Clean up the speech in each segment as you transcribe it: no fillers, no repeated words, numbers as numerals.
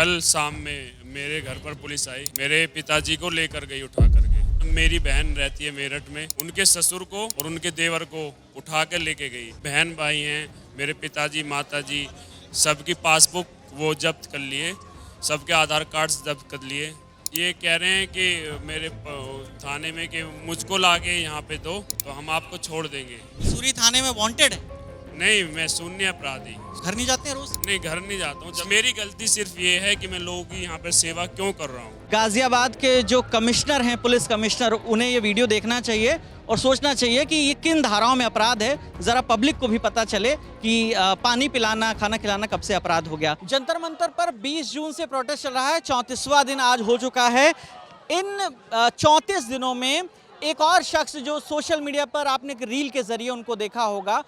कल शाम में मेरे घर पर पुलिस आई, मेरे पिताजी को लेकर गई उठा करके। मेरी बहन रहती है मेरठ में, उनके ससुर को और उनके देवर को उठा कर लेके गई। बहन भाई हैं, मेरे पिताजी माताजी, सबकी पासबुक वो जब्त कर लिए, सबके आधार कार्ड्स जब्त कर लिए। ये कह रहे हैं कि मेरे थाने में कि मुझको लाके यहाँ पे दो तो हम आपको छोड़ देंगे। सूरी थाने में वांटेड है। नहीं, मैं शून्य अपराधी। घर नहीं जाते हैं रोज? नहीं, घर नहीं जाता हूँ। मेरी गलती सिर्फ ये है कि मैं लोगों की यहाँ पे सेवा क्यों कर रहा हूँ। गाजियाबाद के जो कमिश्नर हैं, पुलिस कमिश्नर, उन्हें ये वीडियो देखना चाहिए और सोचना चाहिए कि ये किन धाराओं में अपराध है। जरा पब्लिक को भी पता चले कि पानी पिलाना, खाना खिलाना कब से अपराध हो गया। जंतर मंतर पर 20 जून से प्रोटेस्ट चल रहा है, 34वां दिन आज हो चुका है। इन 34 दिनों में एक और शख्स जो सोशल मीडिया पर आपने एक रील के जरिए उनको देखा होगा,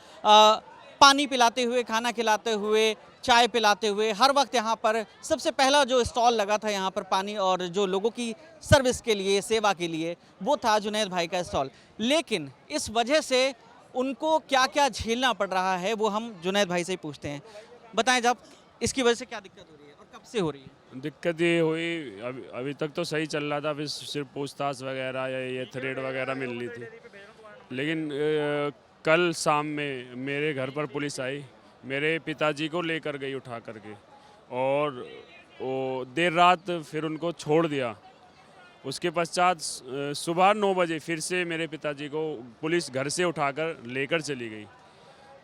पानी पिलाते हुए, खाना खिलाते हुए, चाय पिलाते हुए, हर वक्त यहाँ पर सबसे पहला जो स्टॉल लगा था यहाँ पर पानी और जो लोगों की सर्विस के लिए, सेवा के लिए, वो था जुनैद भाई का स्टॉल। लेकिन इस वजह से उनको क्या क्या झेलना पड़ रहा है वो हम जुनैद भाई से ही पूछते हैं। बताएं जब इसकी वजह से क्या दिक्कत हो रही है और कब से हो रही है? दिक्कत ये हुई, अभी तक तो सही चल रहा था, फिर सिर्फ पूछताछ वगैरह या ये थ्रेड वगैरह मिल रही थी। लेकिन कल शाम में मेरे घर पर पुलिस आई, मेरे पिताजी को लेकर गई उठा करके, और वो देर रात फिर उनको छोड़ दिया। उसके पश्चात सुबह 9 बजे फिर से मेरे पिताजी को पुलिस घर से उठाकर लेकर चली गई,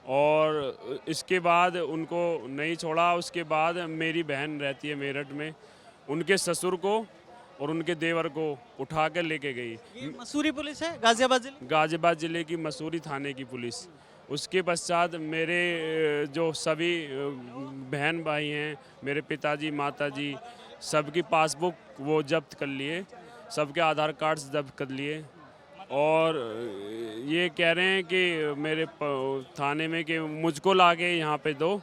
और इसके बाद उनको नहीं छोड़ा। उसके बाद मेरी बहन रहती है मेरठ में, उनके ससुर को और उनके देवर को उठा कर लेके गई। ये मसूरी पुलिस है, गाजियाबाद जिले? गाजियाबाद ज़िले की मसूरी थाने की पुलिस। उसके पश्चात मेरे जो सभी बहन भाई हैं, मेरे पिताजी माताजी, सबकी पासबुक वो जब्त कर लिए, सबके आधार कार्ड्स जब्त कर लिए, और ये कह रहे हैं कि मेरे थाने में कि मुझको लाके यहाँ पे दो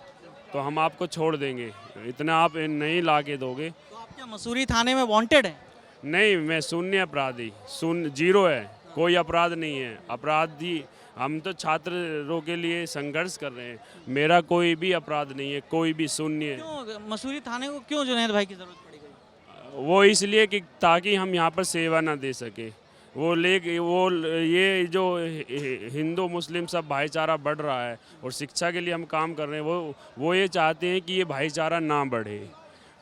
तो हम आपको छोड़ देंगे, इतना आप नहीं लाके दोगे। तो आप क्या मसूरी थाने में वांटेड हैं? नहीं, मैं शून्य अपराधी, शून्य, जीरो है, कोई अपराध नहीं है। अपराधी हम तो छात्रों के लिए संघर्ष कर रहे हैं, मेरा कोई भी अपराध नहीं है, कोई भी, शून्य। क्यों मसूरी थाने को क्यों जुनैद भाई की जरूरत पड़ी गई? वो इसलिए कि ताकि हम यहाँ पर सेवा ना दे सके। वो ये जो हिंदू मुस्लिम सब भाईचारा बढ़ रहा है और शिक्षा के लिए हम काम कर रहे हैं, वो ये चाहते हैं कि ये भाईचारा ना बढ़े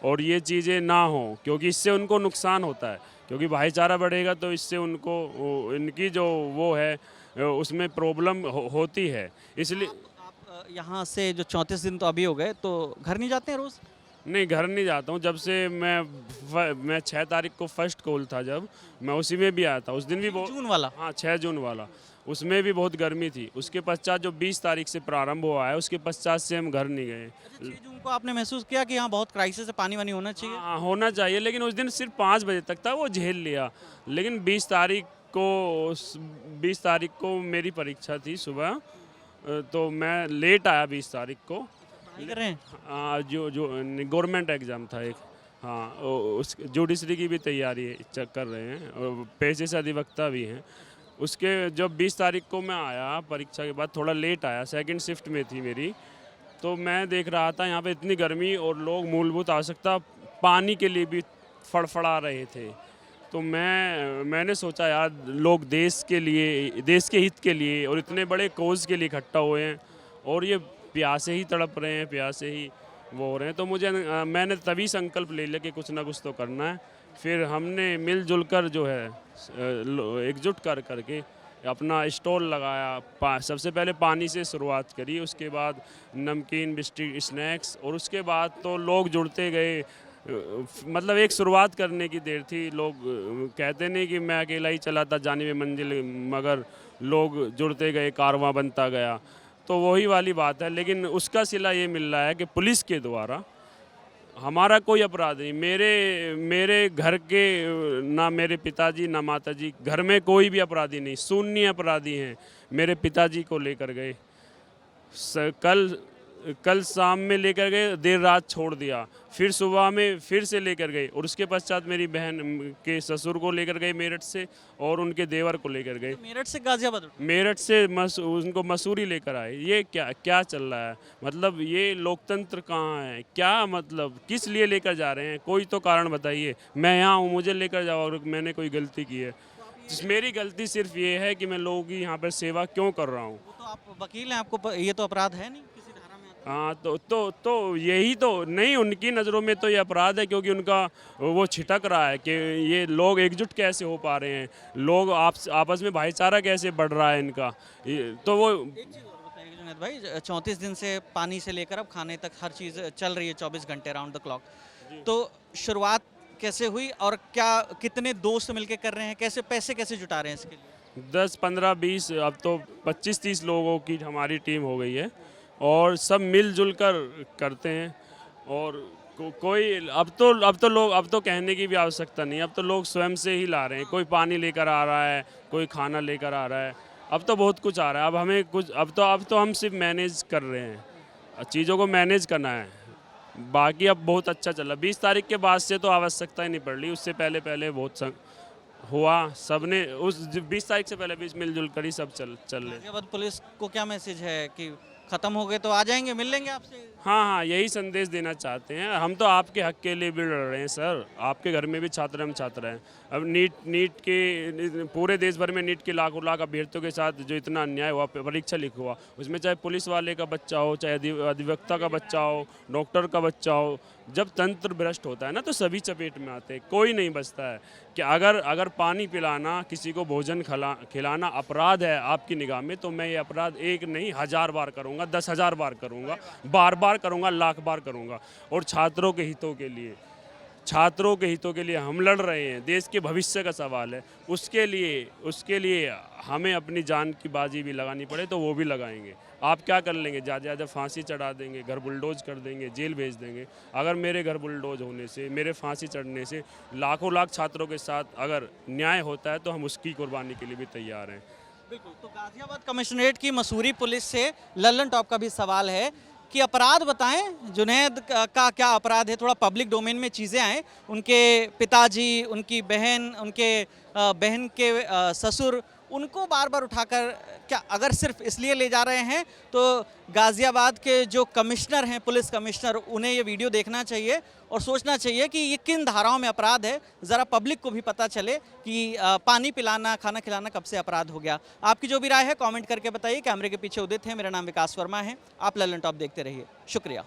और ये चीज़ें ना हो, क्योंकि इससे उनको नुकसान होता है। क्योंकि भाईचारा बढ़ेगा तो इससे उनको इनकी जो वो है उसमें प्रॉब्लम होती है। इसलिए आप यहाँ से जो 34 दिन तो अभी हो गए, तो घर नहीं जाते हैं रोज़? नहीं, घर नहीं जाता हूँ। जब से मैं 6 तारीख को फर्स्ट कॉल था, जब मैं उसी में भी आया था, उस दिन भी बहुत, जून वाला? हाँ, 6 जून वाला, उसमें भी बहुत गर्मी थी। उसके पश्चात जो 20 तारीख से प्रारंभ हुआ है, उसके पश्चात से हम घर नहीं गए। 6 जून को आपने महसूस किया कि यहाँ बहुत क्राइसिस है, पानी वानी होना चाहिए? हाँ, होना चाहिए, लेकिन उस दिन सिर्फ 5 बजे तक था, वो झेल लिया। लेकिन 20 तारीख को मेरी परीक्षा थी सुबह, तो मैं लेट आया 20 तारीख को। पढ़ाई कर रहे हैं? जो गवर्नमेंट एग्ज़ाम था एक, हाँ, उस जुडिशरी की भी तैयारी कर रहे हैं और पेशे से अधिवक्ता भी हैं। उसके जब 20 तारीख को मैं आया परीक्षा के बाद, थोड़ा लेट आया, सेकंड शिफ्ट में थी मेरी, तो मैं देख रहा था यहाँ पे इतनी गर्मी और लोग मूलभूत आवश्यकता पानी के लिए भी फड़फड़ा रहे थे। तो मैंने सोचा यार, लोग देश के लिए, देश के हित के लिए और इतने बड़े कोज़ के लिए इकट्ठा हुए हैं और ये प्यासे ही तड़प रहे हैं, प्यासे ही वो हो रहे हैं, तो मैंने तभी संकल्प ले लिया कि कुछ ना कुछ तो करना है। फिर हमने मिलजुल कर जो है एकजुट करके अपना स्टॉल लगाया। सबसे पहले पानी से शुरुआत करी, उसके बाद नमकीन, बिस्किट, स्नैक्स, और उसके बाद तो लोग जुड़ते गए। मतलब एक शुरुआत करने की देर थी। लोग कहते नहीं कि मैं अकेला ही चला था जानिब मंजिल, मगर लोग जुड़ते गए, कारवां बनता गया। तो वही वाली बात है, लेकिन उसका सिला ये मिल रहा है कि पुलिस के द्वारा हमारा कोई अपराध नहीं। मेरे घर के, ना मेरे पिताजी ना माताजी, घर में कोई भी अपराधी नहीं, शून्य अपराधी हैं। मेरे पिताजी को लेकर गए, कल कल शाम में लेकर गए, देर रात छोड़ दिया, फिर सुबह में फिर से लेकर गए और उसके पश्चात मेरी बहन के ससुर को लेकर गए मेरठ से और उनके देवर को लेकर गए। मेरठ से गाजियाबाद उठा। मेरठ से उनको मसूरी लेकर आए। ये क्या क्या चल रहा है? मतलब ये लोकतंत्र कहाँ है? क्या मतलब किस लिए लेकर जा रहे हैं? कोई तो कारण बताइए। मैं यहाँ हूँ, मुझे लेकर जाओ और मैंने कोई गलती की है? मेरी गलती सिर्फ ये है कि मैं लोगों की यहाँ पर सेवा क्यों कर रहा हूँ। वो तो आप वकील हैं, आपको ये तो अपराध है नहीं किसी धारा में आता हाँ, तो यही तो नहीं, उनकी नज़रों में तो ये अपराध है क्योंकि उनका वो छिटक रहा है कि ये लोग एकजुट कैसे हो पा रहे हैं, लोग आपस में भाईचारा कैसे बढ़ रहा है इनका। तो वो है। एक चीज़ और बताइए जुनैद भाई, 34 दिन से पानी से लेकर अब खाने तक हर चीज़ चल रही है 24 घंटे राउंड द क्लॉक। तो शुरुआत कैसे हुई और क्या कितने दोस्त मिलके कर रहे हैं, कैसे पैसे कैसे जुटा रहे हैं इसके लिए? 10, 15, 20 अब तो 25-30 लोगों की हमारी टीम हो गई है और सब मिलजुल कर करते हैं। और कोई अब तो कहने की भी आवश्यकता नहीं, अब तो लोग स्वयं से ही ला रहे हैं। कोई पानी लेकर आ रहा है, कोई खाना लेकर आ रहा है, अब तो बहुत कुछ आ रहा है। अब हमें कुछ अब तो हम सिर्फ मैनेज कर रहे हैं, चीज़ों को मैनेज करना है। बाकी अब बहुत अच्छा चला। 20 तारीख के बाद से तो आवश्यकता ही नहीं पड़ रही, उससे पहले बहुत हुआ। सबने उस 20 तारीख से पहले भी मिलजुल कर ही सब चल रहे। गाजियाबाद पुलिस को क्या मैसेज है कि खत्म हो गए तो आ जाएंगे, मिल लेंगे आपसे? हाँ, यही संदेश देना चाहते हैं। हम तो आपके हक के लिए भी लड़ रहे हैं सर। आपके घर में भी हम छात्र हैं। अब नीट के पूरे देश भर में नीट के लाख अभ्यर्थियों के साथ जो इतना अन्याय हुआ, परीक्षा लीक हुआ, उसमें चाहे पुलिस वाले का बच्चा हो, चाहे अधिवक्ता का बच्चा हो, डॉक्टर का बच्चा हो, जब तंत्र भ्रष्ट होता है ना तो सभी चपेट में आते हैं, कोई नहीं बचता है। कि अगर पानी पिलाना, किसी को भोजन खिलाना अपराध है आपकी निगाह में, तो मैं ये अपराध एक नहीं 1000 बार करूँगा, 10,000 बार करूँगा, बार करूँगा, लाख बार करूँगा। और छात्रों के हितों के लिए हम लड़ रहे हैं। देश के भविष्य का सवाल है। उसके लिए हमें अपनी जान की बाजी भी लगानी पड़े तो वो भी लगाएंगे। आप क्या कर लेंगे? ज़्यादा फांसी चढ़ा देंगे, घर बुलडोज कर देंगे, जेल भेज देंगे। अगर मेरे घर बुलडोज होने से, मेरे फांसी चढ़ने से लाख छात्रों के साथ अगर न्याय होता है तो हम उसकी कुर्बानी के लिए भी तैयार हैं। बिल्कुल। तो गाजियाबाद कमिश्नरेट की मसूरी पुलिस से लल्लन टॉप का भी सवाल है कि अपराध बताएं, जुनैद का क्या अपराध है? थोड़ा पब्लिक डोमेन में चीज़ें आए, उनके पिताजी, उनकी बहन, उनके बहन के ससुर, उनको बार बार उठाकर क्या अगर सिर्फ इसलिए ले जा रहे हैं तो गाज़ियाबाद के जो कमिश्नर हैं, पुलिस कमिश्नर, उन्हें ये वीडियो देखना चाहिए और सोचना चाहिए कि ये किन धाराओं में अपराध है। ज़रा पब्लिक को भी पता चले कि पानी पिलाना, खाना खिलाना कब से अपराध हो गया। आपकी जो भी राय है कमेंट करके बताइए। कैमरे के पीछे उदित है, मेरा नाम विकास वर्मा है। आप लल्लन टॉप देखते रहिए। शुक्रिया।